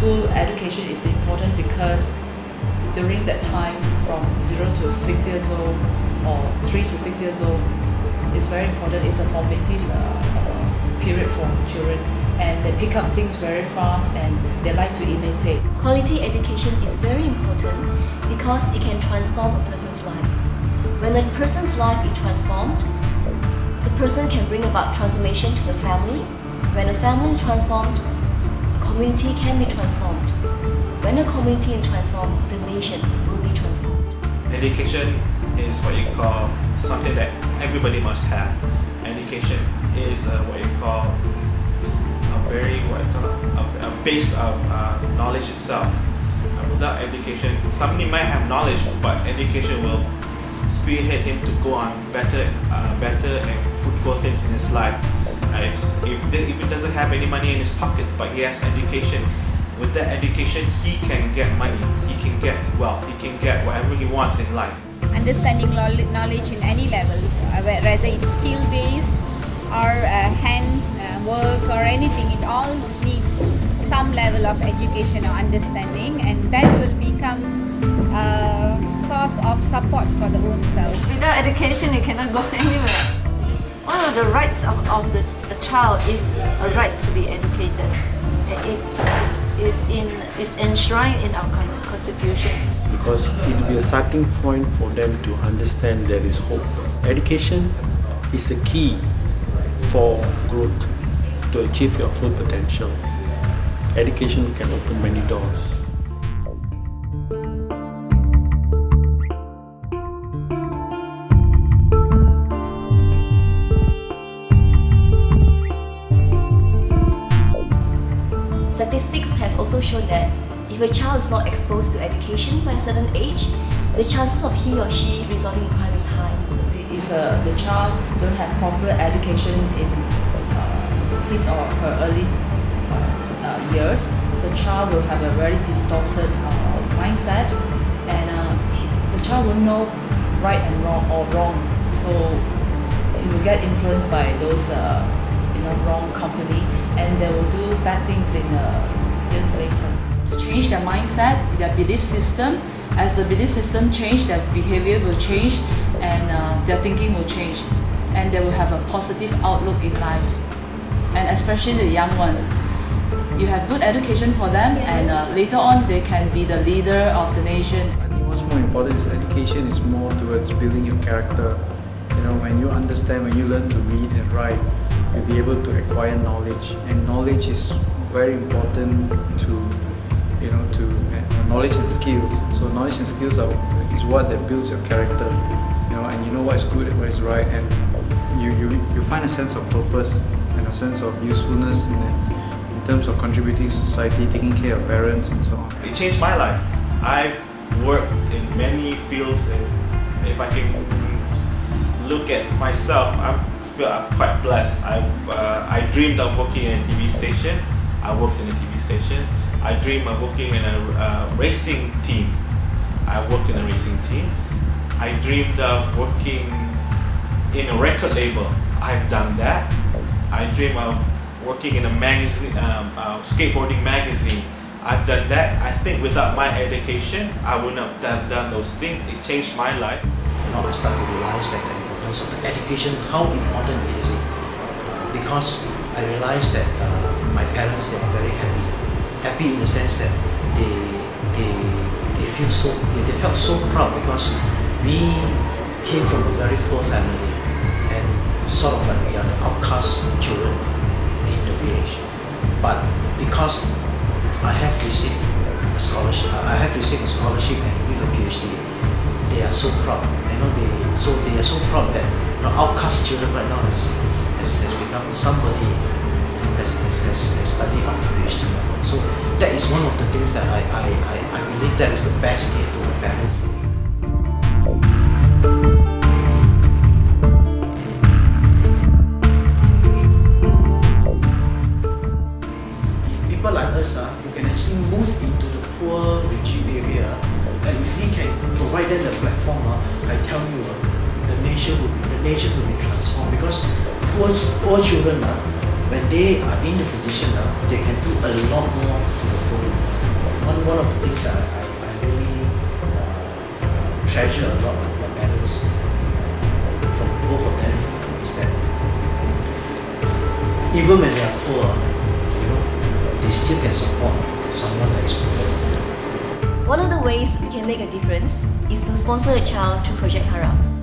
school education is important because during that time from 0 to 6 years old or 3 to 6 years old, it's very important. It's a formative period for children, and they pick up things very fast and they like to imitate. Quality education is very important because it can transform a person's life. When a person's life is transformed, the person can bring about transformation to the family. When a family is transformed, a community can be transformed. When a community is transformed, the nation will be transformed. Education is what you call something that everybody must have. Education is what you call a base of knowledge itself. Without education, somebody might have knowledge, but education will spearhead him to go on better and fruitful things in his life. If he doesn't have any money in his pocket, but he has education, with that education he can get money, he can get wealth, he can get whatever he wants in life. Understanding knowledge in any level, whether it's skill-based or hand work or anything, it all needs some level of education or understanding, and that will become a source of support for the own self. Without education, you cannot go anywhere. One of the rights of the child is a right to be educated. It is enshrined in our constitution. Because it will be a starting point for them to understand there is hope. Education is a key for growth, to achieve your full potential. Education can open many doors. Statistics have also shown that if a child is not exposed to education by a certain age, the chances of he or she resorting to crime is high. If the child don't have proper education in his or her early years, the child will have a very distorted mindset, and the child will know right and wrong or wrong. So he will get influenced by those wrong company, and they will do bad things in years later. To change their mindset, their belief system, as the belief system change, their behavior will change, and their thinking will change, and they will have a positive outlook in life. And especially the young ones, you have good education for them, and later on they can be the leader of the nation. I think what's more important is education is more towards building your character. You know, when you understand, when you learn to read and write, you'll be able to acquire knowledge, and knowledge is very important to knowledge and skills. So knowledge and skills is what that builds your character, and you know what is good and what is right, and you find a sense of purpose and a sense of usefulness in terms of contributing to society, taking care of parents and so on. It changed my life. I've worked in many fields. If I can look at myself, I feel I'm quite blessed. I dreamed of working in a TV station. I worked in a TV station. I dreamed of working in a racing team. I worked in a racing team. I dreamed of working in a record label. I've done that. I dream of working in a magazine, skateboarding magazine. I've done that. I think without my education, I would not have done those things. It changed my life. I started to realize that the importance of the education, how important is it? Because I realized that my parents, they are very happy. Happy in the sense that they felt so proud, because we came from a very poor family, and sort of like we are the outcast children in the village. But because I have received a scholarship, and with a PhD, they are so proud. They are so proud that outcast children right now has become somebody has studied up to PhD level. So that is one of the things that I believe that is the best gift to my parents. If people like us who can actually move into the poor regime area, and if we can provide them the platform, I tell you, the nation will be transformed, because poor children, when they are in the position, they can do a lot more to the poor. one of the things that I really treasure a lot of my parents, from both of them, is that even when they are poor, they still can support someone that is poor. One of the ways we can make a difference is to sponsor a child through Project Harap.